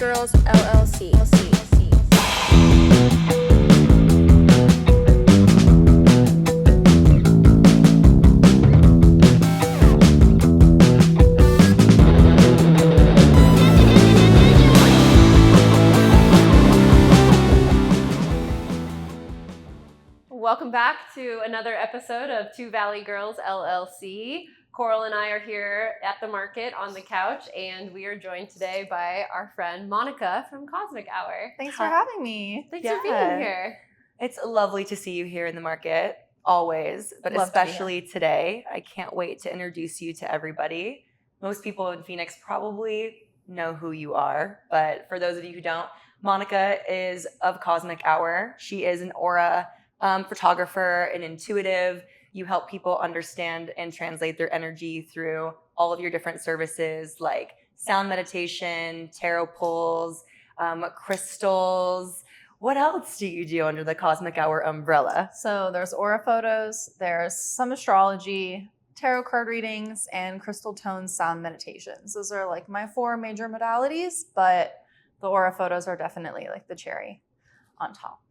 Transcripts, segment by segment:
Girls LLC. Welcome back to another episode of Two Valley Girls LLC. Koral and I are here at the market on the couch, and we are joined today by our friend Monika from Cosmic Hour. Thanks for having me. Thanks for being here. It's lovely to see you here in the market, always, but especially today. I can't wait to introduce you to everybody. Most people in Phoenix probably know who you are, but for those of you who don't, Monika is of Cosmic Hour. She is an aura photographer and intuitive. You help people understand and translate their energy through all of your different services like sound meditation, tarot pulls, crystals. What else do you do under the Cosmic Hour umbrella? So there's aura photos, there's some astrology, tarot card readings, and crystal tone sound meditations. Those are like my 4 major modalities, but the aura photos are definitely like the cherry on top.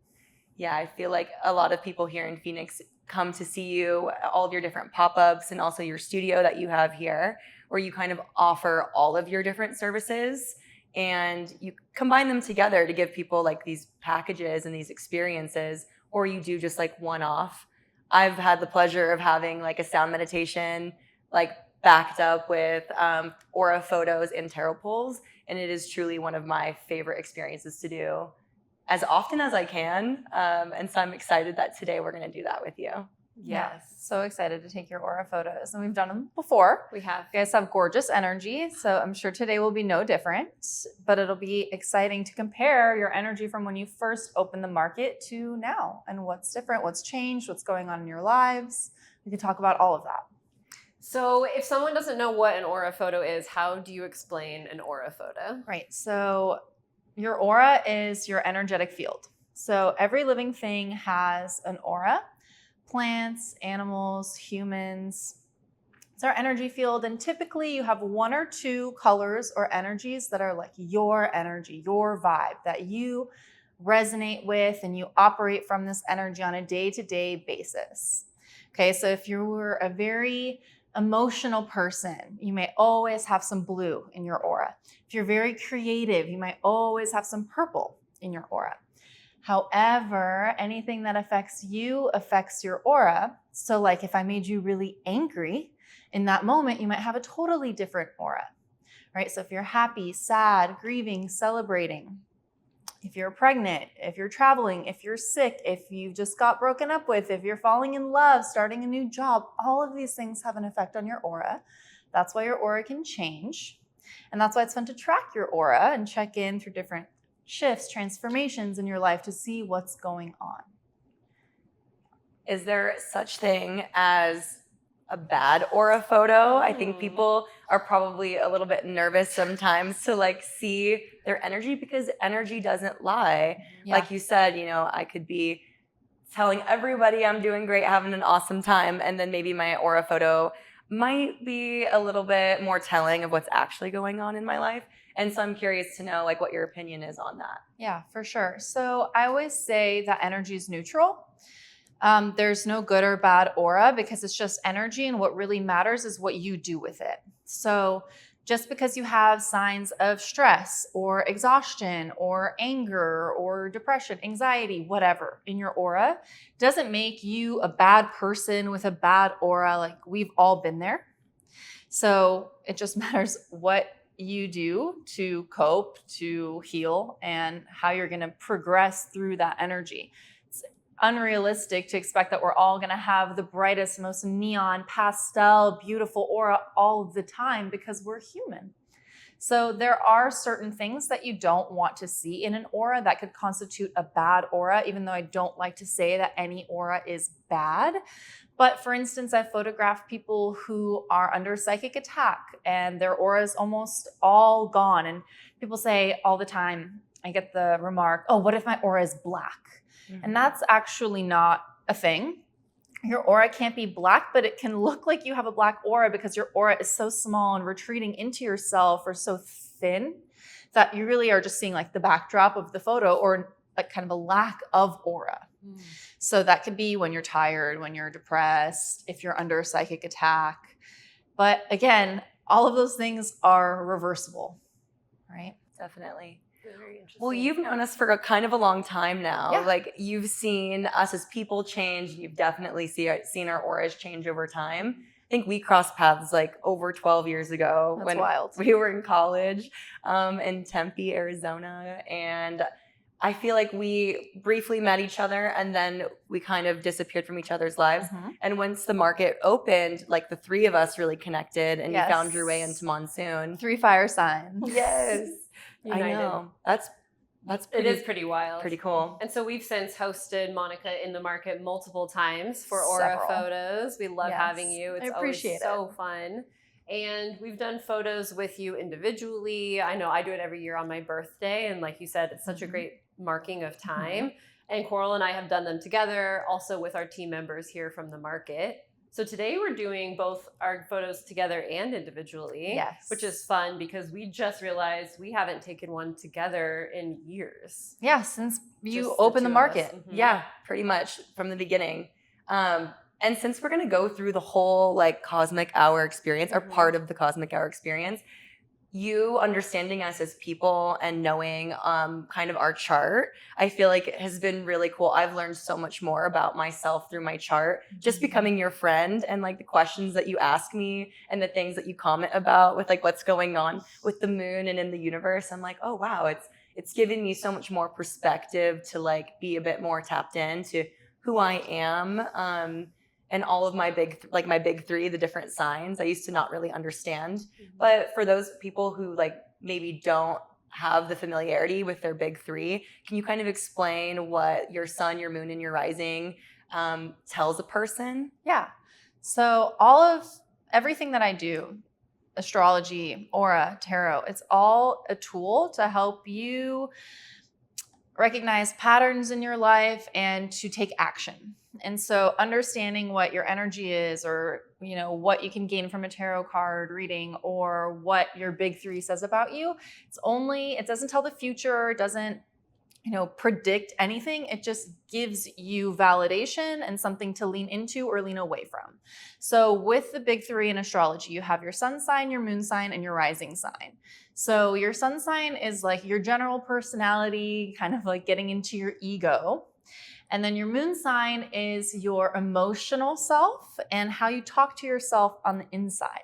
Yeah, I feel like a lot of people here in Phoenix come to see you, all of your different pop-ups and also your studio that you have here, where you kind of offer all of your different services and you combine them together to give people like these packages and these experiences, or you do just like one-off. I've had the pleasure of having like a sound meditation like backed up with aura photos and tarot pulls, and it is truly one of my favorite experiences to do as often as I can. And so I'm excited that today we're going to do that with you. Yes. So excited to take your aura photos. And we've done them before. We have. You guys have gorgeous energy. So I'm sure today will be no different, but it'll be exciting to compare your energy from when you first opened the market to now, and what's different, what's changed, what's going on in your lives. We can talk about all of that. So if someone doesn't know what an aura photo is, how do you explain an aura photo? Right. So your aura is your energetic field. So every living thing has an aura. Plants, animals, humans. It's our energy field. And typically you have 1 or 2 colors or energies that are like your energy, your vibe, that you resonate with, and you operate from this energy on a day-to-day basis. Okay, so if you were a very emotional person, you may always have some blue in your aura. If you're very creative, you might always have some purple in your aura. However, anything that affects you affects your aura. So like if I made you really angry in that moment, you might have a totally different aura, right? So if you're happy, sad, grieving, celebrating, if you're pregnant, if you're traveling, if you're sick, if you just got broken up with, if you're falling in love, starting a new job, all of these things have an effect on your aura. That's why your aura can change. And that's why it's fun to track your aura and check in through different shifts, transformations in your life to see what's going on. Is there such thing as a bad aura photo? I think people are probably a little bit nervous sometimes to like see their energy, because energy doesn't lie. Yeah. Like you said, you know, I could be telling everybody I'm doing great, having an awesome time, and then maybe my aura photo might be a little bit more telling of what's actually going on in my life. And so I'm curious to know like what your opinion is on that. Yeah, for sure. So I always say that energy is neutral. There's no good or bad aura because it's just energy, and what really matters is what you do with it. So just because you have signs of stress or exhaustion or anger or depression, anxiety, whatever in your aura, doesn't make you a bad person with a bad aura. Like we've all been there. So it just matters what you do to cope, to heal, and how you're going to progress through that energy. It's unrealistic to expect that we're all going to have the brightest, most neon, pastel, beautiful aura all the time, because we're human. So there are certain things that you don't want to see in an aura that could constitute a bad aura, even though I don't like to say that any aura is bad. But for instance, I've photographed people who are under psychic attack and their aura is almost all gone. And people say all the time, I get the remark, oh, what if my aura is black? Mm-hmm. And that's actually not a thing. Your aura can't be black, but it can look like you have a black aura because your aura is so small and retreating into yourself, or so thin that you really are just seeing like the backdrop of the photo or like kind of a lack of aura. So that could be when you're tired, when you're depressed, if you're under a psychic attack. But again, all of those things are reversible, right? Definitely. Very interesting. Well, you've known us for kind of a long time now. Yeah. Like you've seen us as people change. You've definitely seen our auras change over time. I think we crossed paths like over 12 years ago. That's when wild. we were in college in Tempe, Arizona. And I feel like we briefly met each other and then we kind of disappeared from each other's lives. And once the market opened, like the three of us really connected and Yes. you found your way into Monsoon. 3 fire signs. Yes. United. I know. That's It is pretty wild. pretty cool. And so we've since hosted Monika in the market multiple times for aura Several. photos. We love Yes. having you. It's I appreciate always so fun. And we've done photos with you individually. I know I do it every year on my birthday. And like you said, it's such a great marking of time. And Koral and I have done them together, also with our team members here from the market. So today we're doing both our photos together and individually, Yes. which is fun because we just realized we haven't taken one together in years. Yeah, since you Just opened the two of us. market. Mhm. Yeah, pretty much from the beginning. And since we're going to go through the whole like cosmic hour experience or part of the cosmic hour experience, you understanding us as people and knowing kind of our chart, I feel like it has been really cool. I've learned so much more about myself through my chart, just becoming your friend and like the questions that you ask me and the things that you comment about with like what's going on with the moon and in the universe. I'm like, oh wow, it's given me so much more perspective to like be a bit more tapped into who I am. And all of my big three, the different signs, I used to not really understand. But for those people who like maybe don't have the familiarity with their big three, can you kind of explain what your sun, your moon, and your rising tells a person? Yeah. So everything that I do, astrology, aura, tarot, it's all a tool to help you recognize patterns in your life and to take action. And so understanding what your energy is, or, you know, what you can gain from a tarot card reading, or what your big three says about you, it doesn't tell the future, it doesn't, predict anything. It just gives you validation and something to lean into or lean away from. So with the big three in astrology, you have your sun sign, your moon sign, and your rising sign. So your sun sign is like your general personality, kind of like getting into your ego. And then your moon sign is your emotional self and how you talk to yourself on the inside.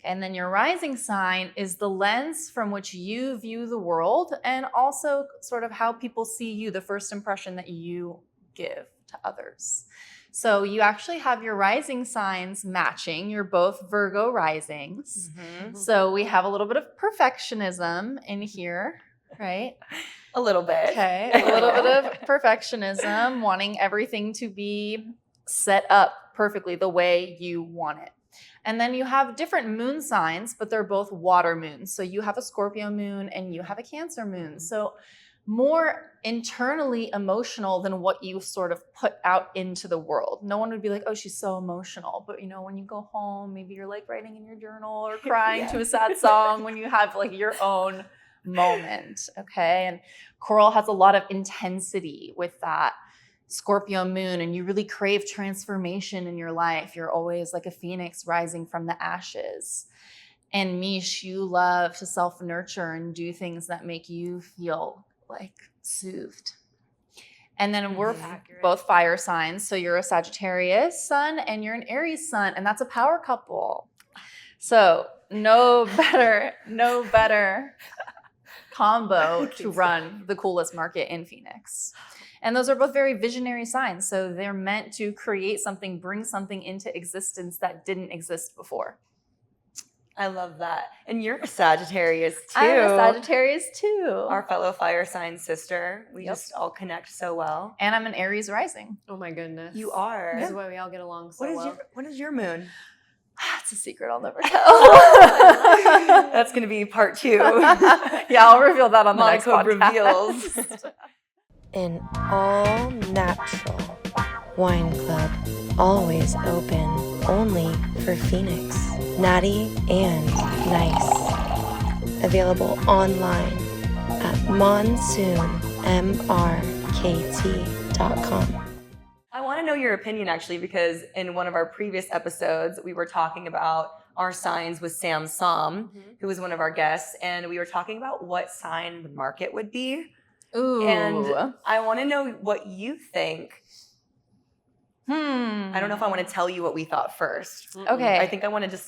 And then your rising sign is the lens from which you view the world, and also sort of how people see you, the first impression that you give to others. So you actually have your rising signs matching. You're both Virgo risings. So we have a little bit of perfectionism in here, right? A little bit. Okay, a little bit of perfectionism, wanting everything to be set up perfectly the way you want it. And then you have different moon signs, but they're both water moons. So you have a Scorpio moon and you have a Cancer moon. So more internally emotional than what you sort of put out into the world. No one would be like, oh, she's so emotional. But when you go home, maybe you're like writing in your journal or crying to a sad song when you have like your own moment. Okay. And Koral has a lot of intensity with that Scorpio moon, and you really crave transformation in your life. You're always like a phoenix rising from the ashes. And Mish, you love to self-nurture and do things that make you feel like soothed. And then we're both fire signs. So you're a Sagittarius sun and you're an Aries sun, and that's a power couple. So no better combo to run the coolest market in Phoenix. And those are both very visionary signs. So they're meant to create something, bring something into existence that didn't exist before. I love that. And you're a Sagittarius too. I'm a Sagittarius too. Our fellow fire sign sister. We just all connect so well. And I'm an Aries rising. Oh my goodness. You are. This is why we all get along so well. What is your moon? It's a secret I'll never tell. That's going to be part 2. Yeah, I'll reveal that on the next podcast. Reveals. An all natural wine club, always open, only for Phoenix. Natty and nice. available online at monsoonmarkt.com. I want to know your opinion actually, because in one of our previous episodes, we were talking about our signs with Sam Som, who was one of our guests, and we were talking about what sign the market would be. Ooh. And I want to know what you think. I don't know if I want to tell you what we thought first. Okay. I think I want to just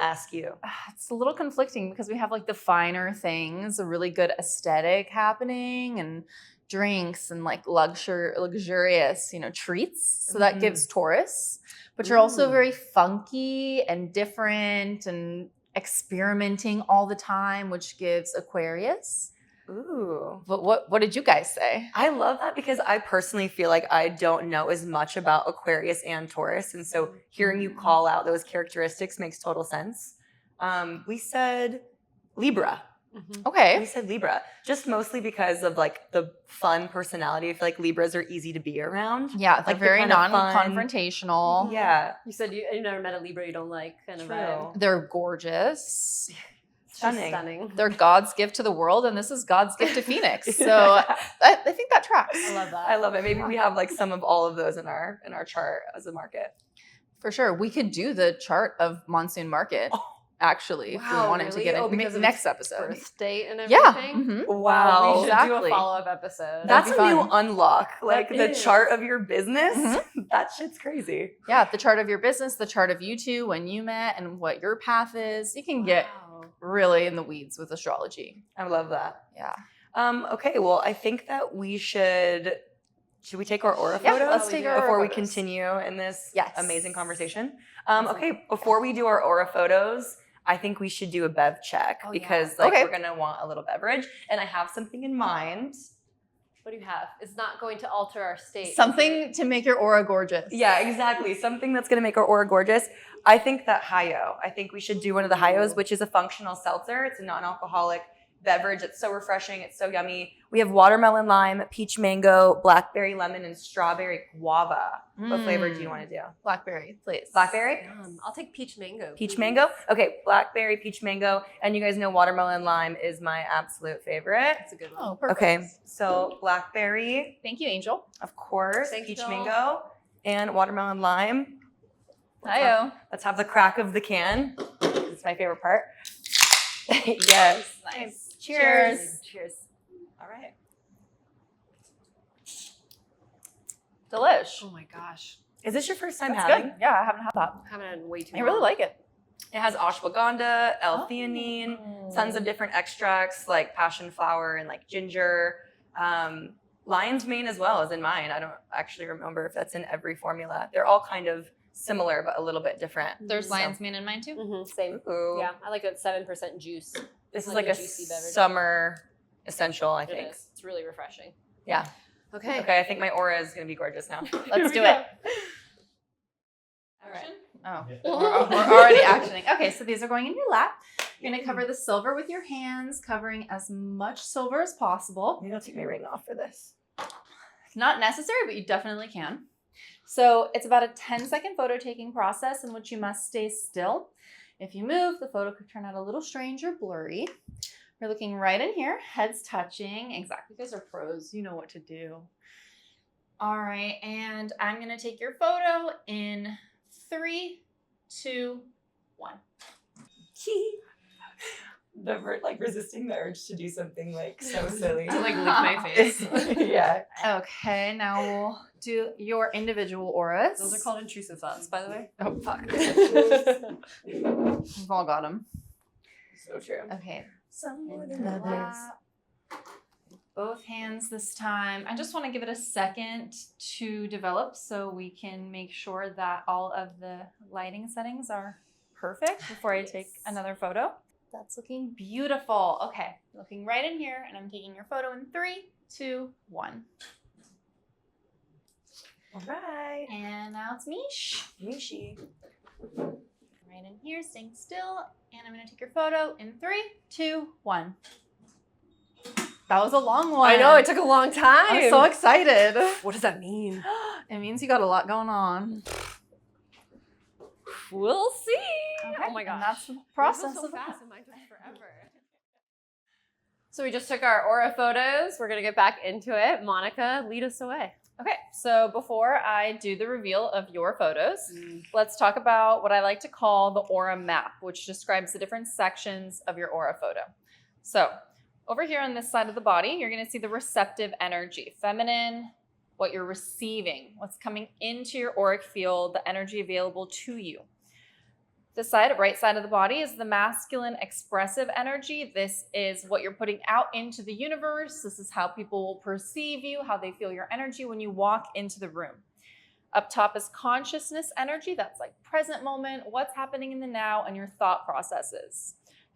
ask you. It's a little conflicting because we have like the finer things, a really good aesthetic happening, and drinks and like luxurious, treats. So that gives Taurus. But you're also very funky and different and experimenting all the time, which gives Aquarius. Ooh. But what did you guys say? I love that because I personally feel like I don't know as much about Aquarius and Taurus. And so hearing you call out those characteristics makes total sense. We said Libra. Okay. We said Libra, just mostly because of like the fun personality. I feel like Libras are easy to be around. Yeah, they're Like, very kind of fun. non-confrontational. Yeah. You said you never met a Libra you don't like, kind of vibe. They're gorgeous. Stunning. Stunning. They're God's gift to the world, and this is God's gift to Phoenix. So I think that tracks. I love that. I love it. Maybe we have like some of all of those in our chart as a market. For sure. We could do the chart of Monsoon Market, actually, if we wanted to get it because of next its episode. birth date and Yeah. everything. Wow. We should do Exactly. a follow-up episode. That's That'd a be new fun. unlock. Like That the is. chart of your business. Mhm. That shit's crazy. Yeah, the chart of your business, the chart of you two, when you met, and what your path is. You can get really in the weeds with astrology. I love that. Yeah. Okay, well, I think that we should we take our aura Yeah, photos let's take our before aura we photos. continue in this Yes. amazing conversation? Awesome. Okay, before we do our aura photos, I think we should do a bev check Oh, yeah. because Okay. we're gonna want a little beverage, and I have something in mind. What do you have? It's not going to alter our state. is Something to make your aura gorgeous. Yeah, exactly. Something that's gonna make our aura gorgeous. I think that Hayo. I think we should do one of the Hayos, which is a functional seltzer. It's a non-alcoholic beverage. It's so refreshing. It's so yummy. We have watermelon lime, peach mango, blackberry lemon, and strawberry guava. What flavor do you want to do? Blackberry, please. Blackberry? I'll take peach mango. Peach please. mango? Okay, blackberry, peach mango. And you guys know watermelon lime is my absolute favorite. That's a good one. Oh, perfect. Okay, so blackberry, Thank you, Angel. of course, Thanks, peach Joel. mango, and watermelon lime. Hiyo. Let's have the crack of the can. It's my favorite part. Yes. Nice. Cheers. Cheers. All right. Delish. Oh my gosh. Is this your first time That's having? good. Yeah, I haven't had that. I haven't had way too I really long. like it. It has ashwagandha, L-theanine, tons of different extracts like passion flower and like ginger. Lion's mane as well is in mine. I don't actually remember if that's in every formula. They're all kind of similar but a little bit different. There's So- lion's mane in mine too. Mm-hmm, same. Ooh. Yeah, I like it 7% juice. This is Like like a a juicy beverage. summer essential, I It think. is. It's really refreshing. Yeah. Okay. Okay, I think my aura is going to be gorgeous now. Let's do it. All right. Oh, we're already actioning. Okay, so these are going in your lap. You're going to cover the silver with your hands, covering as much silver as possible. Maybe I'll take my ring off for this. It's not necessary, but you definitely can. So it's about a 10-second photo taking process in which you must stay still. If you move, the photo could turn out a little strange or blurry. We're looking right in here, heads touching. Exactly, you guys are pros. You know what to do. All right, and I'm going to take your photo in 3, 2, 1. Resisting the urge to do something like so silly. To like lick my face. Yeah. Okay, now we'll do your individual auras. Those are called intrusive thoughts, by the way. Oh, fuck. We've all got them. So true. Okay. Some more In than the others. lap. Both hands this time. I just want to give it a second to develop so we can make sure that all of the lighting settings are perfect before I take another photo. That's looking beautiful. Okay, looking right in here, and I'm taking your photo in 3, 2, 1. All right. And now it's Mish. Mishi. Right in here, staying still, and I'm gonna take your photo in 3, 2, 1. That was a long one. I know, it took a long time. I'm so excited. What does that mean? It means you got a lot going on. We'll see. Okay, Oh my gosh. and that's the Yours was process so of fast that. and mine took forever. So we just took our aura photos. We're going to get back into it. Monika, lead us away. Okay, so before I do the reveal of your photos, let's talk about what I like to call the aura map, which describes the different sections of your aura photo. So over here on this side of the body, you're going to see the receptive energy, feminine, what you're receiving, what's coming into your auric field, the energy available to you. The right side of the body is the masculine expressive energy. This is what you're putting out into the universe. This is how people will perceive you, how they feel your energy when you walk into the room. Up top is consciousness energy. That's like present moment, what's happening in the now, and your thought processes.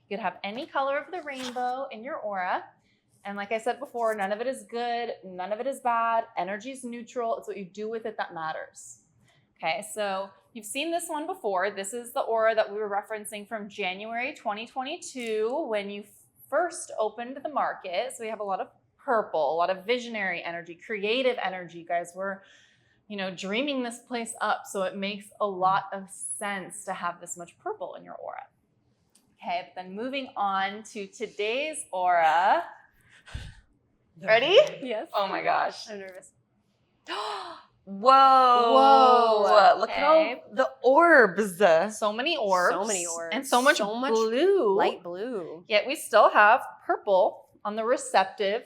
You could have any color of the rainbow in your aura. And like I said before, none of it is good, none of it is bad. Energy is neutral. It's what you do with it that matters. Okay, so you've seen this one before. This is the aura that we were referencing from January 2022 when you first opened the market. So we have a lot of purple, a lot of visionary energy, creative energy. Guys, we're, dreaming this place up. So it makes a lot of sense to have this much purple in your aura. Okay, but then moving on to today's aura. Ready? Yes. Oh my gosh. I'm nervous. Whoa. Look at all the orbs. So many orbs. So many orbs. And so much blue. Light blue. Yet we still have purple on the receptive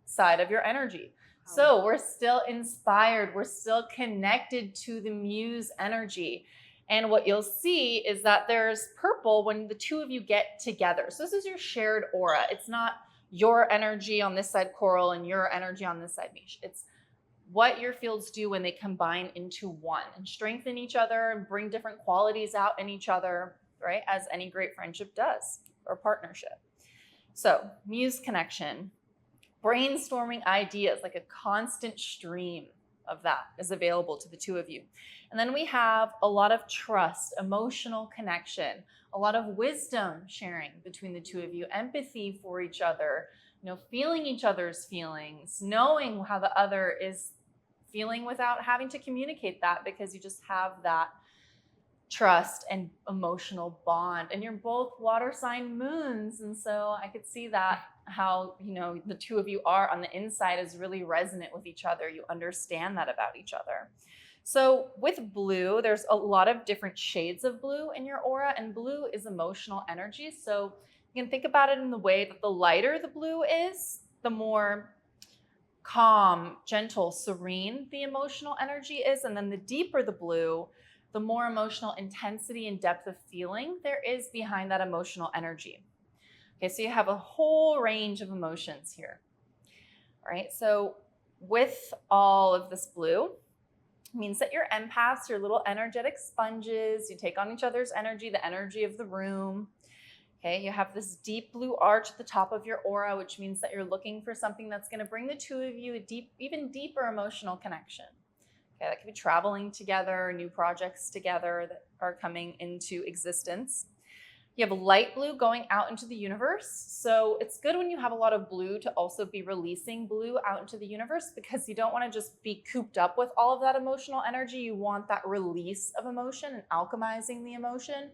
side of your energy. So we're still inspired. We're still connected to the muse energy. And what you'll see is that there's purple when the two of you get together. So this is your shared aura. It's not your energy on this side, Koral, and your energy on this side, Mish. It's what your fields do when they combine into one and strengthen each other and bring different qualities out in each other, right? As any great friendship does, or partnership. So muse connection, brainstorming ideas, like a constant stream of that is available to the two of you. And then we have a lot of trust, emotional connection, a lot of wisdom sharing between the two of you, empathy for each other, feeling each other's feelings, knowing how the other is feeling without having to communicate that, because you just have that trust and emotional bond. And you're both water sign moons. And so I could see that how, the two of you are on the inside is really resonant with each other. You understand that about each other. So with blue, there's a lot of different shades of blue in your aura, and blue is emotional energy. So you can think about it in the way that the lighter the blue is, the more calm, gentle, serene the emotional energy is. And then the deeper the blue, the more emotional intensity and depth of feeling there is behind that emotional energy. Okay, so you have a whole range of emotions here. All right, so with all of this blue, it means that you're empaths, you're little energetic sponges. You take on each other's energy, the energy of the room. Okay, you have this deep blue arch at the top of your aura, which means that you're looking for something that's going to bring the two of you a even deeper emotional connection. Okay, that could be traveling together, new projects together that are coming into existence. You have light blue going out into the universe. So it's good when you have a lot of blue to also be releasing blue out into the universe, because you don't want to just be cooped up with all of that emotional energy. You want that release of emotion and alchemizing the emotion,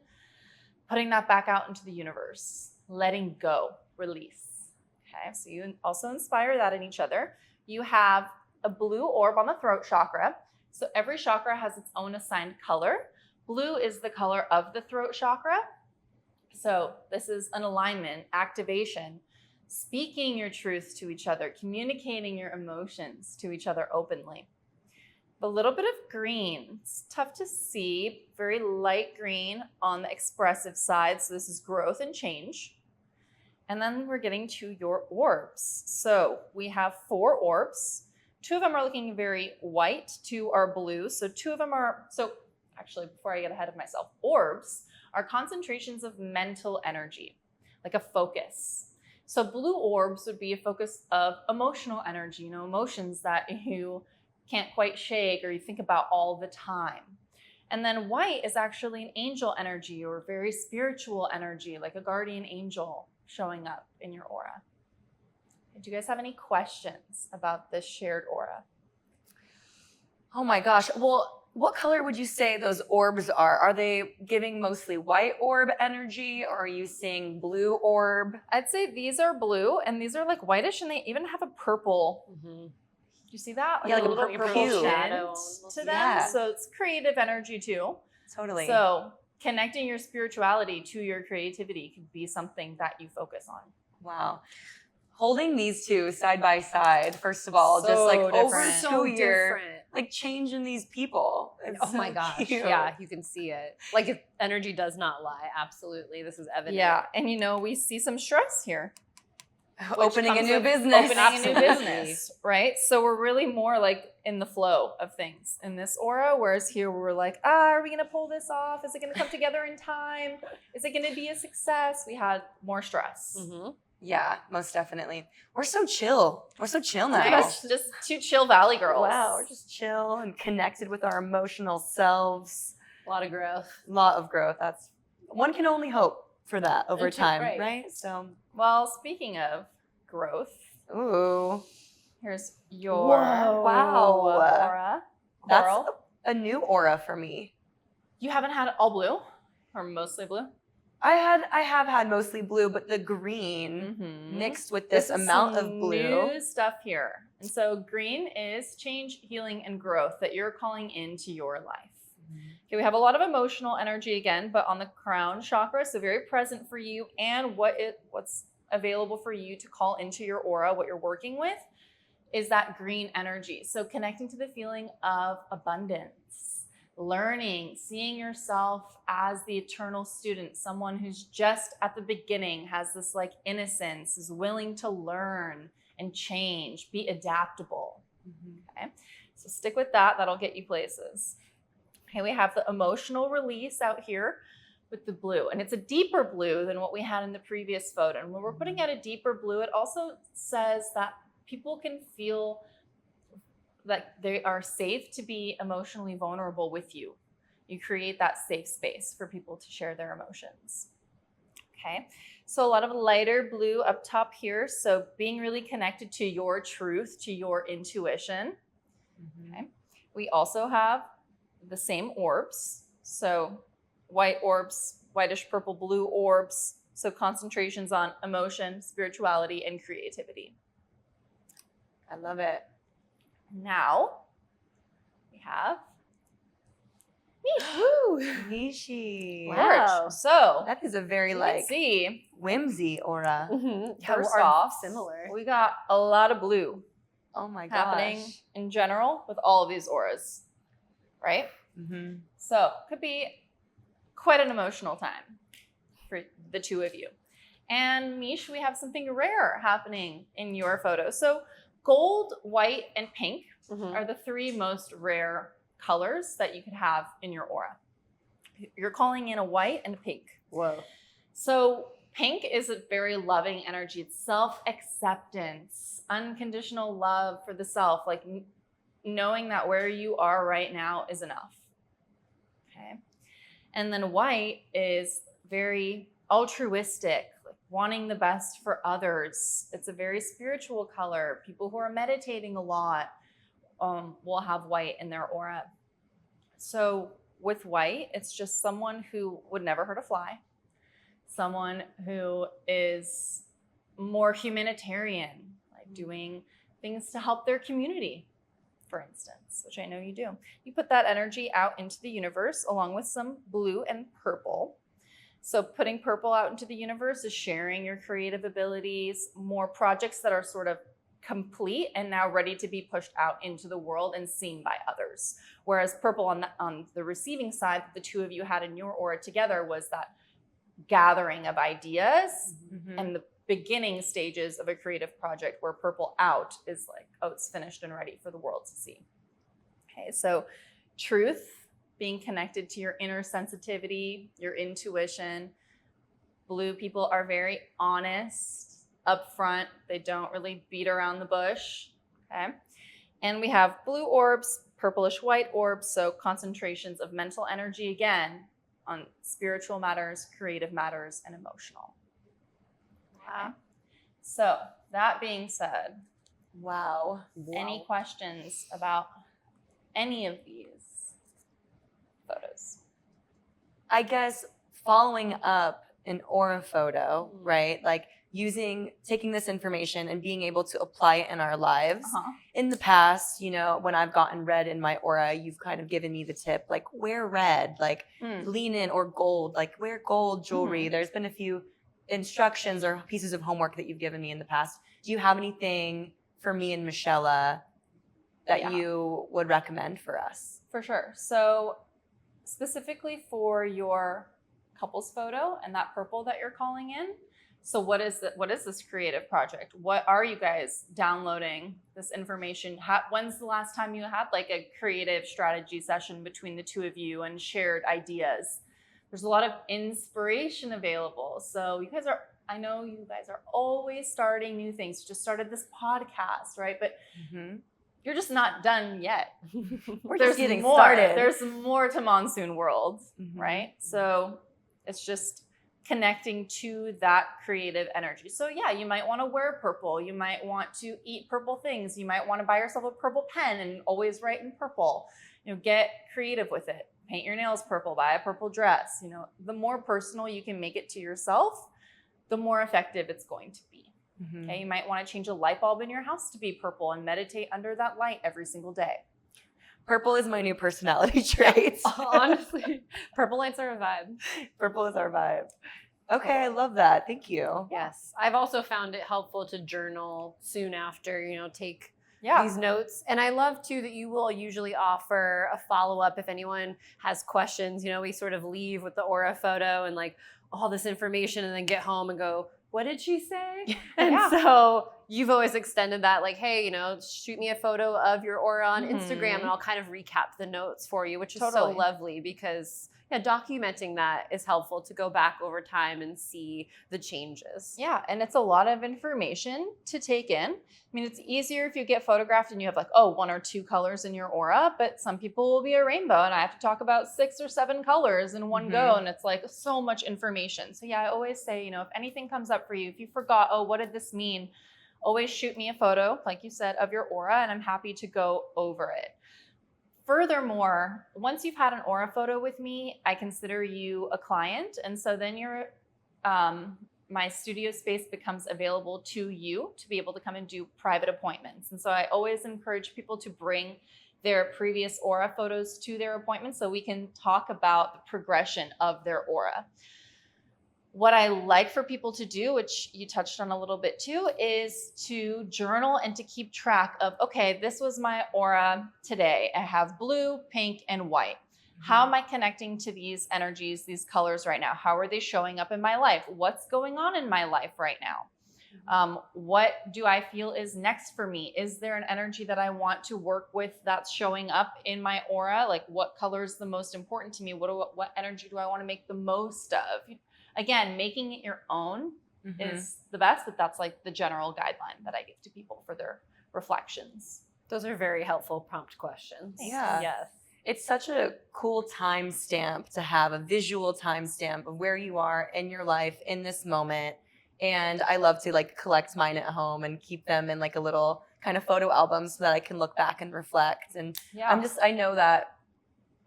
putting that back out into the universe, letting go, release. Okay, so you also inspire that in each other. You have a blue orb on the throat chakra. So every chakra has its own assigned color. Blue is the color of the throat chakra. So this is an alignment, activation, speaking your truth to each other, communicating your emotions to each other openly. A little bit of green. It's tough to see, very light green on the expressive side. So this is growth and change. And then we're getting to your orbs. So we have 4 orbs. 2 of them are looking very white, 2 are blue. So 2 of them are, actually, before I get ahead of myself, orbs are concentrations of mental energy, like a focus. So blue orbs would be a focus of emotional energy, emotions that you can't quite shake or you think about all the time. And then white is actually an angel energy or very spiritual energy, like a guardian angel showing up in your aura. Do you guys have any questions about this shared aura? Oh my gosh. Well, What color would you say those orbs are? Are they giving mostly white orb energy, or are you seeing blue orb? I'd say these are blue and these are like whitish, and they even have a purple. Mm-hmm. You see that? Yeah, like a little purple purple hue. shadow to them. Yeah. So it's creative energy too. Totally. So connecting your spirituality to your creativity could be something that you focus on. Wow. Holding these two side by side, first of all, just like over different. 2 year, like changing these people. It's Oh my so gosh. cute. Yeah, you can see it. Like energy does not lie. Absolutely. This is evident. Yeah, and we see some stress here. Opening a comes new with business. Opening a new Absolutely. business, right? So we're really more like in the flow of things in this aura, whereas here we're like, are we going to pull this off? Is it going to come together in time? Is it going to be a success? We had more stress. Mm-hmm. Yeah, most definitely. We're so chill. We're so chill now. Look at us, just two chill Valley girls. Wow, we're just chill and connected with our emotional selves. A lot of growth. A lot of growth. That's one can only hope for that over time, Right. right? So, Well, speaking of growth, ooh, here's your Whoa. Wow. aura. that's Coral. a new aura for me. You haven't had all blue or mostly blue? I have had mostly blue, but the green Mm-hmm. mixed with this is amount of some blue. new stuff here. And so green is change, healing, and growth that you're calling into your life. Okay, we have a lot of emotional energy again, but on the crown chakra, so very present for you, and what's available for you to call into your aura, what you're working with, is that green energy. So connecting to the feeling of abundance, learning, seeing yourself as the eternal student, someone who's just at the beginning, has this like innocence, is willing to learn and change, be adaptable. Okay, so stick with that. That'll get you places. Okay, we have the emotional release out here with the blue, and it's a deeper blue than what we had in the previous photo. And when we're putting out a deeper blue, it also says that people can feel that they are safe to be emotionally vulnerable with you. You create that safe space for people to share their emotions. Okay, so a lot of lighter blue up top here. So being really connected to your truth, to your intuition. Okay, we also have the same orbs. So white orbs, whitish purple blue orbs. So concentrations on emotion, spirituality, and creativity. I love it. Now we have Nishi. Wow. So That is a very you like can see, whimsy aura. Mm-hmm. first off, similar. we got a lot of blue Oh my gosh. happening in general with all of these auras, right? Mm-hmm. So could be quite an emotional time for the two of you. And Mish, we have something rare happening in your photo. So gold, white, and pink Mm-hmm. are the three most rare colors that you could have in your aura. You're calling in a white and a pink. Whoa. So pink is a very loving energy. It's self-acceptance, unconditional love for the self, like knowing that where you are right now is enough. Okay. And then white is very altruistic, like wanting the best for others. It's a very spiritual color. People who are meditating a lot will have white in their aura. So with white, it's just someone who would never hurt a fly, someone who is more humanitarian, like doing things to help their community, for instance, which I know you do. You put that energy out into the universe along with some blue and purple. So putting purple out into the universe is sharing your creative abilities, more projects that are sort of complete and now ready to be pushed out into the world and seen by others. Whereas purple on the receiving side that the two of you had in your aura together was that gathering of ideas Mm-hmm. and the beginning stages of a creative project, where purple out is like, oh, it's finished and ready for the world to see. Okay, so truth, being connected to your inner sensitivity, your intuition. Blue people are very honest, upfront. They don't really beat around the bush. Okay, and we have blue orbs, purplish white orbs, so concentrations of mental energy again on spiritual matters, creative matters, and emotional. Okay. So that being said, Wow. any questions about any of these? I guess following up an aura photo, Mm-hmm. right? Like taking this information and being able to apply it in our lives. In the past, when I've gotten red in my aura, you've kind of given me the tip, like wear red, like lean in, or gold, like wear gold jewelry. There's been a few instructions or pieces of homework that you've given me in the past. Do you have anything for me and Michela that you would recommend for us? For sure. So specifically for your couples photo and that purple that you're calling in. So what is this creative project? What are you guys downloading this information? When's the last time you had like a creative strategy session between the two of you and shared ideas? There's a lot of inspiration available. So I know you guys are always starting new things. You just started this podcast, right? But you're just not done yet. We're just getting more. started. There's more to Monsoon World, right? So it's just connecting to that creative energy. So yeah, you might want to wear purple. You might want to eat purple things. You might want to buy yourself a purple pen and always write in purple. Get creative with it. Paint your nails purple, buy a purple dress. The more personal you can make it to yourself, the more effective it's going to be. Okay, you might want to change a light bulb in your house to be purple and meditate under that light every single day. Purple is my new personality trait. Honestly, purple lights are a vibe. Purple is our vibe. Okay, I love that. Thank you. Yes. I've also found it helpful to journal soon after, take Yeah. these notes. And I love too that you will usually offer a follow-up if anyone has questions. We sort of leave with the aura photo and like all this information and then get home and go, what did she say? And so you've always extended that, like, hey, shoot me a photo of your aura on Instagram and I'll kind of recap the notes for you, which is so lovely because documenting that is helpful to go back over time and see the changes. Yeah, and it's a lot of information to take in. I mean, it's easier if you get photographed and you have like, 1 or 2 colors in your aura, but some people will be a rainbow and I have to talk about 6 or 7 colors in one go, and it's like so much information. So yeah, I always say, if anything comes up for you, if you forgot, what did this mean? Always shoot me a photo, like you said, of your aura, and I'm happy to go over it. Furthermore, once you've had an aura photo with me, I consider you a client. And so then my studio space becomes available to you to be able to come and do private appointments. And so I always encourage people to bring their previous aura photos to their appointments so we can talk about the progression of their aura. What I like for people to do, which you touched on a little bit too, is to journal and to keep track of, okay, this was my aura today. I have blue, pink, and white. How am I connecting to these energies, these colors right now? How are they showing up in my life? What's going on in my life right now? What do I feel is next for me? Is there an energy that I want to work with that's showing up in my aura? Like what color is the most important to me? What energy do I want to make the most of? Again, making it your own is the best, but that's like the general guideline that I give to people for their reflections. Those are very helpful prompt questions. Yeah. Yes. It's such a cool timestamp to have, a visual timestamp of where you are in your life in this moment. And I love to like collect mine at home and keep them in like a little kind of photo album so that I can look back and reflect. And I know that,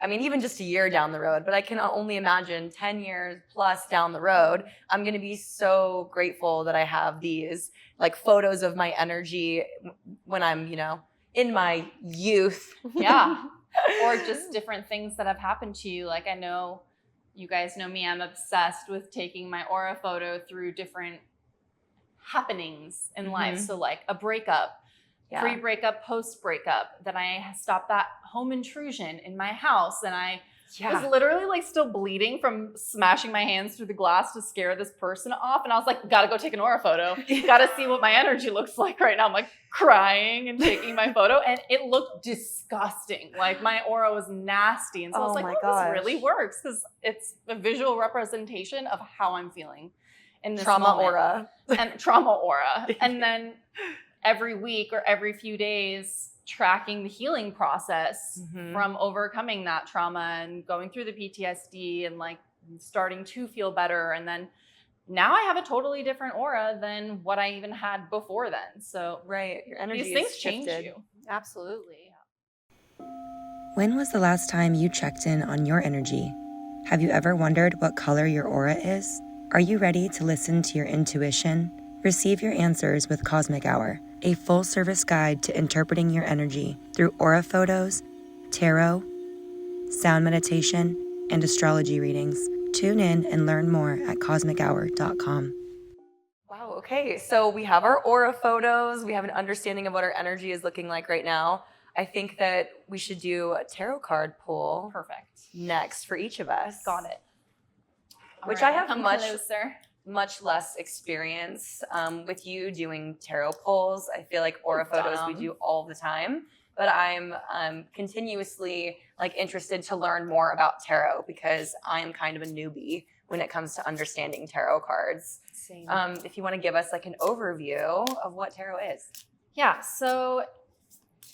even just a year down the road, but I can only imagine 10 years plus down the road, I'm going to be so grateful that I have these like photos of my energy when I'm, in my youth. Yeah. Or just different things that have happened to you. Like I know you guys know me, I'm obsessed with taking my aura photo through different happenings in life. So like a breakup, pre-breakup, post-breakup, then I stopped that home intrusion in my house and I was literally like still bleeding from smashing my hands through the glass to scare this person off. And I was like, gotta go take an aura photo. Gotta see what my energy looks like right now. I'm like crying and taking my photo and it looked disgusting. Like my aura was nasty. And so I was like, this really works because it's a visual representation of how I'm feeling in this trauma moment. aura. And trauma aura. And then every week or every few days, tracking the healing process from overcoming that trauma and going through the PTSD and like starting to feel better. And then now I have a totally different aura than what I even had before then. So your energy these things is change shifted. you. Absolutely. When was the last time you checked in on your energy? Have you ever wondered what color your aura is? Are you ready to listen to your intuition? Receive your answers with Cosmic Hour, a full-service guide to interpreting your energy through aura photos, tarot, sound meditation, and astrology readings. Tune in and learn more at cosmichour.com. Wow, okay. So we have our aura photos. We have an understanding of what our energy is looking like right now. I think that we should do a tarot card pull Perfect. next for each of us. Got it. Which All right, I have come closer. much less experience with you doing tarot pulls. I feel like aura photos we do all the time, but I'm continuously like interested to learn more about tarot because I'm kind of a newbie when it comes to understanding tarot cards. Same. If you want to give us like an overview of what tarot is. Yeah, so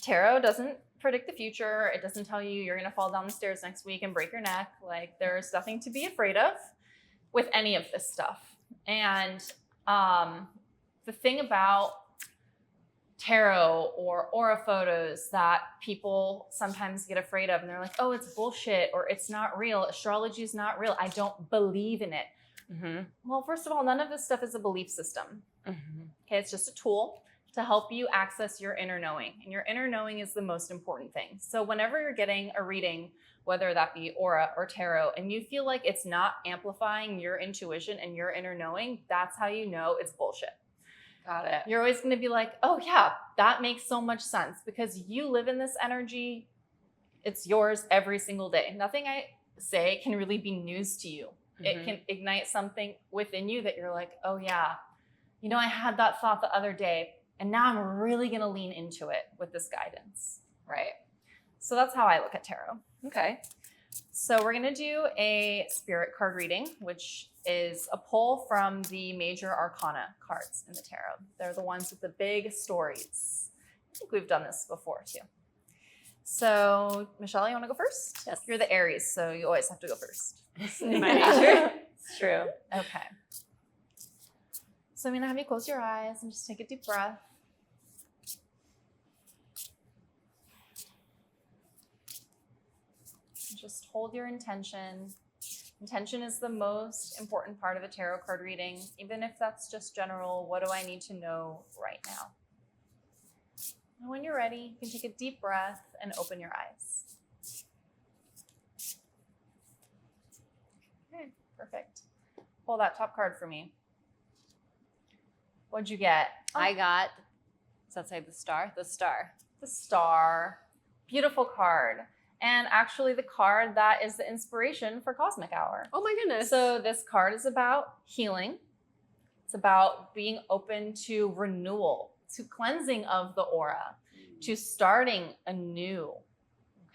tarot doesn't predict the future. It doesn't tell you you're going to fall down the stairs next week and break your neck. Like, there's nothing to be afraid of with any of this stuff. And the thing about tarot or aura photos that people sometimes get afraid of, and they're like, oh, it's bullshit, or it's not real. Astrology is not real. I don't believe in it. Mm-hmm. Well, first of all, none of this stuff is a belief system. Mm-hmm. Okay, it's just a tool to help you access your inner knowing. And your inner knowing is the most important thing. So whenever you're getting a reading, whether that be aura or tarot, and you feel like it's not amplifying your intuition and your inner knowing, that's how you know it's bullshit. Got it. You're always going to be like, oh yeah, that makes so much sense because you live in this energy. It's yours every single day. Nothing I say can really be news to you. Mm-hmm. It can ignite something within you that you're like, oh yeah, you know, I had that thought the other day, and now I'm really going to lean into it with this guidance. Right. So that's how I look at tarot. Okay. So we're going to do a spirit card reading, which is a pull from the major arcana cards in the tarot. They're the ones with the big stories. I think we've done this before too. So Michelle, you want to go first? Yes. You're the Aries, so you always have to go first. In my nature. It's true. Okay. So I'm going to have you close your eyes and just take a deep breath. Just hold your intention. Intention is the most important part of a tarot card reading. Even if that's just general, what do I need to know right now? And when you're ready, you can take a deep breath and open your eyes. Okay, perfect. Pull that top card for me. What'd you get? I got, does that say the star? The star. The star. Beautiful card. And actually the card that is the inspiration for Cosmic Hour. Oh my goodness. So this card is about healing. It's about being open to renewal, to cleansing of the aura, to starting anew.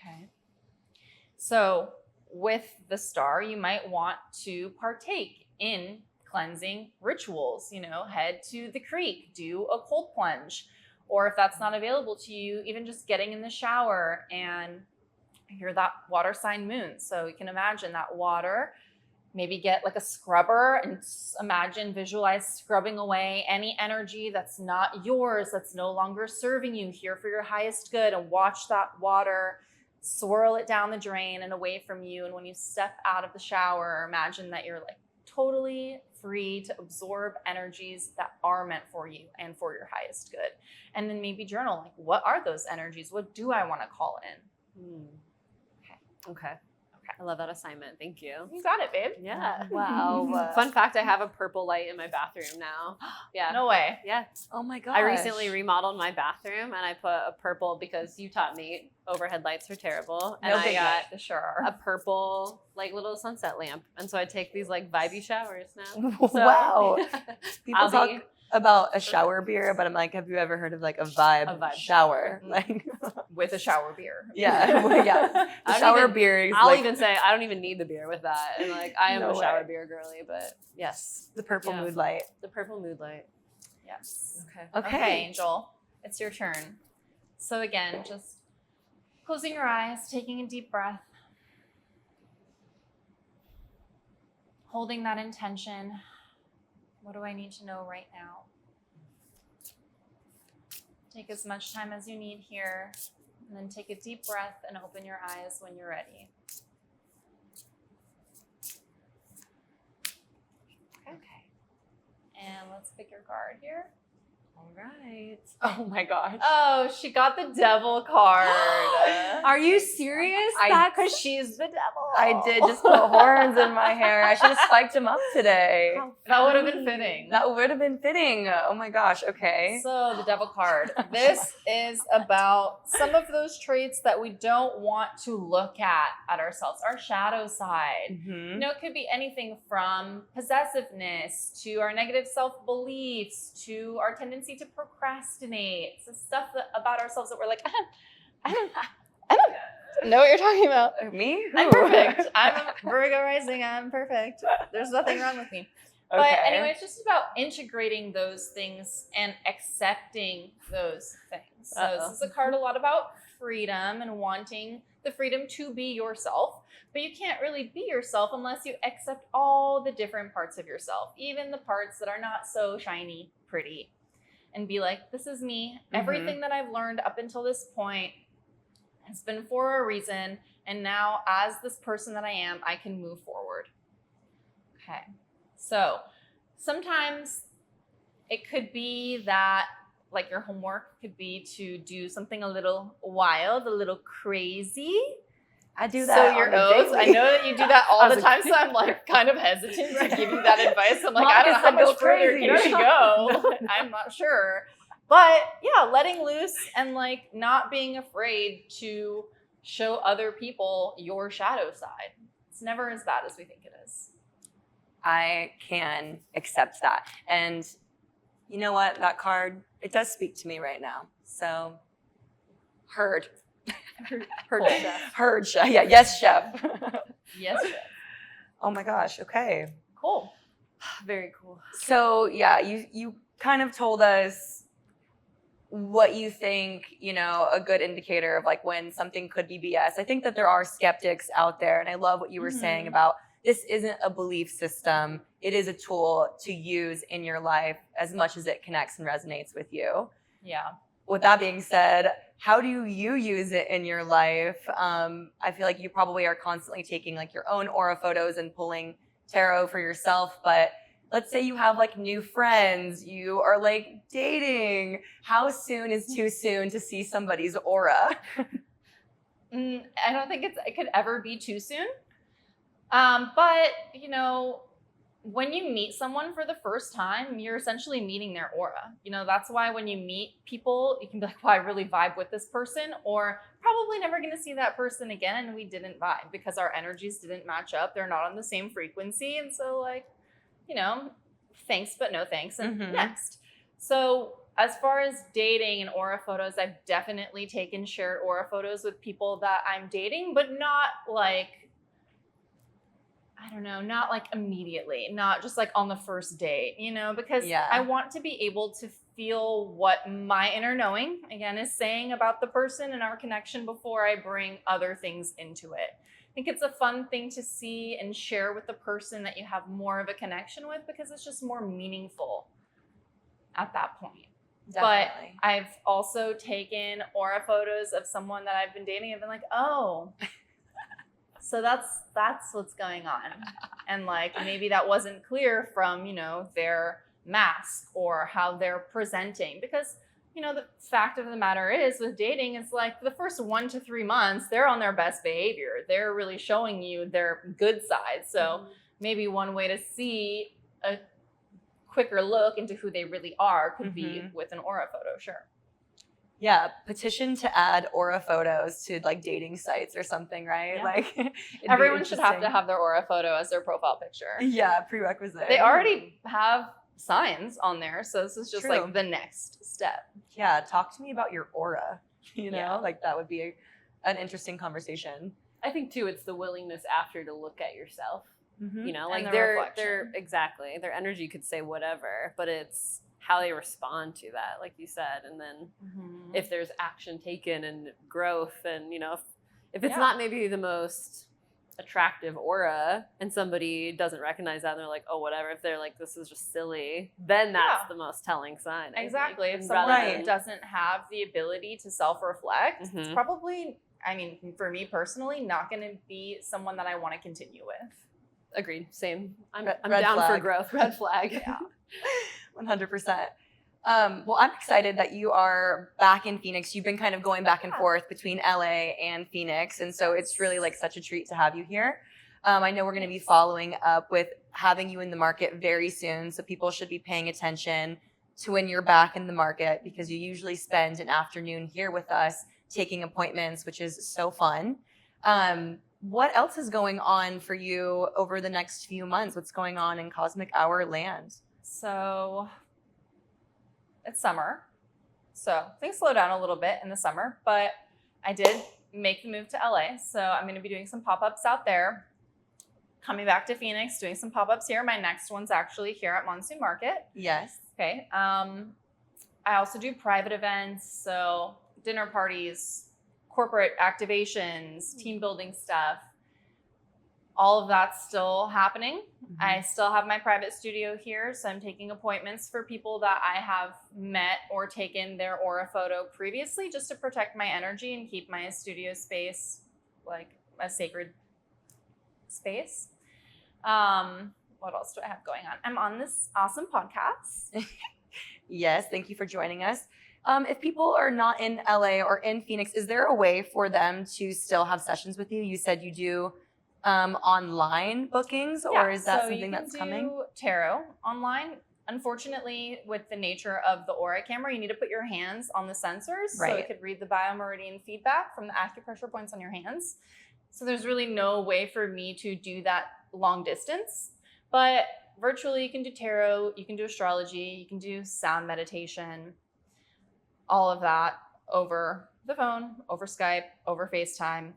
Okay. So with the star, you might want to partake in cleansing rituals, you know, head to the creek, do a cold plunge, or if that's not available to you, even just getting in the shower and you're that water sign moon. So you can imagine that water, maybe get like a scrubber and visualize scrubbing away any energy that's not yours, that's no longer serving you, here for your highest good, and watch that water swirl it down the drain and away from you. And when you step out of the shower, imagine that you're like totally free to absorb energies that are meant for you and for your highest good. And then maybe journal, like, what are those energies? What do I want to call in? Okay. I love that assignment. Thank you. You got it, babe. Yeah. Wow. Fun fact, I have a purple light in my bathroom now. Yeah. No way. Yeah. Oh my gosh. I recently remodeled my bathroom and I put a purple, because you taught me overhead lights are terrible. And I got They sure are. a purple like little sunset lamp. And so I take these like vibey showers now. So, Wow. People I'll talk be- about a shower beer, but I'm like, have you ever heard of like a vibe shower? Like, With a shower beer. yeah, yeah. The I don't shower even- beer is I'll like even say I don't even need the beer with that. And like I am No a shower way. beer girly, but yes, the purple Yeah. mood light. the purple mood light. Yes. Okay. Okay, Angel, it's your turn. So again, just closing your eyes, taking a deep breath, holding that intention. What do I need to know right now? Take as much time as you need here, and then take a deep breath and open your eyes when you're ready. And let's pick your card here. All right. Oh my gosh. Oh, she got the devil card. Are you serious? Because she's the devil. I did just put horns in my hair. I should have spiked them up today. That would have been fitting. That would have been fitting. Oh my gosh. Okay. So the devil card. This is about some of those traits that we don't want to look at ourselves, our shadow side. Mhm. You know, it could be anything from possessiveness to our negative self-beliefs to our tendency to procrastinate. So stuff about ourselves that we're like, I don't know what you're talking about. Me? I'm Who? perfect. I'm a Virgo rising. I'm perfect. There's nothing wrong with me. But Okay. anyway, it's just about integrating those things and accepting those things. So this is a card a lot about freedom and wanting the freedom to be yourself. But you can't really be yourself unless you accept all the different parts of yourself, even the parts that are not so shiny, pretty, and be like, this is me. Everything that I've learned up until this point has been for a reason. And now as this person that I am, I can move forward. Okay. So sometimes it could be that like your homework could be to do something a little wild, a little crazy. I do that. So your on the oaths, I daily. know that you do that all As the a time, kid. so I'm like kind of hesitant to give you that advice. I'm like, Mom I don't know said how go much further crazy. you should go. I'm not sure. But yeah, letting loose and like not being afraid to show other people your shadow side. It's never as bad as we think it is. I can accept that. And you know what? That card, it does speak to me right now. So, heard. Heard chef. Heard, chef. Yeah, yes, chef. Yes, Chef. Oh my gosh, okay. Cool. Very cool. So, yeah, you kind of told us what you think, you know, a good indicator of like when something could be BS. I think that there are skeptics out there, and I love what you were saying about this isn't a belief system. It is a tool to use in your life as much as it connects and resonates with you. Yeah. With that being said, how do you use it in your life? I feel like you probably are constantly taking like your own aura photos and pulling tarot for yourself, but let's say you have like new friends, you are like dating. How soon is too soon to see somebody's aura? I don't think it could ever be too soon. But, you know, when you meet someone for the first time, you're essentially meeting their aura. You know, that's why when you meet people, you can be like, well, I really vibe with this person, or probably never going to see that person again. And we didn't vibe because our energies didn't match up. They're not on the same frequency. And so like, you know, thanks, but no thanks. And next. So as far as dating and aura photos, I've definitely taken shared aura photos with people that I'm dating, but not like, I don't know, not like immediately, not just like on the first date, you know, because I want to be able to feel what my inner knowing, again, is saying about the person and our connection before I bring other things into it. I think it's a fun thing to see and share with the person that you have more of a connection with because it's just more meaningful at that point. Definitely. But I've also taken aura photos of someone that I've been dating and been like, oh, so that's what's going on. And like, maybe that wasn't clear from, you know, their mask or how they're presenting. Because, you know, the fact of the matter is with dating, it's like the first 1 to 3 months, they're on their best behavior. They're really showing you their good side. So maybe one way to see a quicker look into who they really are could be with an aura photo, sure. Yeah, petition to add aura photos to like dating sites or something, right? Yeah. Like Everyone should have to have their aura photo as their profile picture. Yeah, prerequisite. They already have signs on there, so this is just True. like the next step. Yeah, talk to me about your aura. You know, Yeah. like that would be an interesting conversation. I think too, it's the willingness after to look at yourself. You know, And like the their reflection. exactly their energy could say whatever, but it's how they respond to that, like you said, and then if there's action taken and growth, and you know, if it's not maybe the most attractive aura, and somebody doesn't recognize that, and they're like, oh, whatever. If they're like, this is just silly, then that's the most telling sign. I Exactly. think, If rather someone than- doesn't have the ability to self-reflect, it's Mhm. probably, I mean, for me personally, not going to be someone that I want to continue with. Agreed. Same. I'm Red down for flag. growth. Red flag. Yeah. 100%. Well, I'm excited that you are back in Phoenix. You've been kind of going back and forth between LA and Phoenix. And so it's really like such a treat to have you here. I know we're going to be following up with having you in the market very soon. So people should be paying attention to when you're back in the market, because you usually spend an afternoon here with us taking appointments, which is so fun. What else is going on for you over the next few months? What's going on in Cosmic Hour land? So it's summer, so things slow down a little bit in the summer, but I did make the move to LA. So I'm going to be doing some pop-ups out there, coming back to Phoenix, doing some pop-ups here. My next one's actually here at Monsoon Market. Yes. Okay. I also do private events, so dinner parties, corporate activations, team building stuff. All of that's still happening. I still have my private studio here, so I'm taking appointments for people that I have met or taken their aura photo previously, just to protect my energy and keep my studio space like a sacred space. What else do I have going on? I'm on this awesome podcast. Yes, thank you for joining us. If people are not in LA or in Phoenix, is there a way for them to still have sessions with you? You said you do online bookings, or is that something that's coming? You can do tarot online. Unfortunately, with the nature of the aura camera, you need to put your hands on the sensors so it could read the biomeridian feedback from the acupressure points on your hands. So there's really no way for me to do that long distance. But virtually, you can do tarot, you can do astrology, you can do sound meditation, all of that over the phone, over Skype, over FaceTime.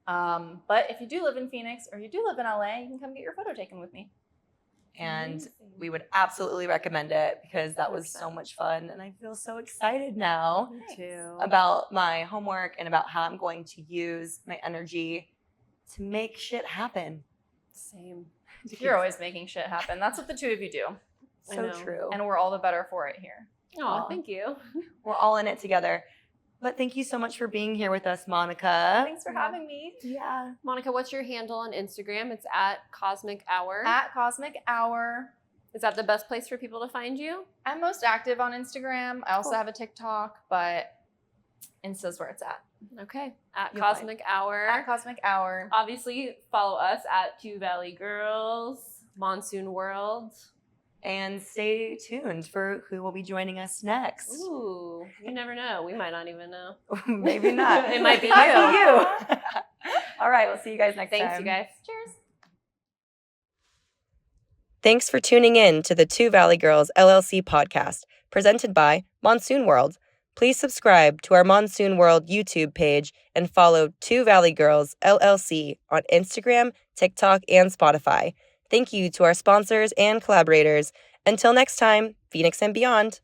But if you do live in Phoenix or you do live in LA, you can come get your photo taken with me. And we would absolutely recommend it, because that was so much fun. And I feel so excited now about my homework and about how I'm going to use my energy to make shit happen. Same. You're always making shit happen. That's what the two of you do. So true. And we're all the better for it here. Oh, thank you. We're all in it together. But thank you so much for being here with us, Monika. Thanks for having me. Yeah. Monika, what's your handle on Instagram? It's at Cosmic Hour. At Cosmic Hour. Is that the best place for people to find you? I'm most active on Instagram. I also have a TikTok, but Insta's where it's at. Okay. At You'll Cosmic Hour. At Cosmic Hour. Obviously, follow us at Two Valley Girls, Monsoon World. And stay tuned for who will be joining us next. Ooh, you never know. We might not even know. Maybe not. It might be you. All right, we'll see you guys next time. Thanks, you guys. Cheers. Thanks for tuning in to the Two Valley Girls LLC podcast, presented by Monsoon World. Please subscribe to our Monsoon World YouTube page and follow Two Valley Girls LLC on Instagram, TikTok, and Spotify. Thank you to our sponsors and collaborators. Until next time, Phoenix and beyond.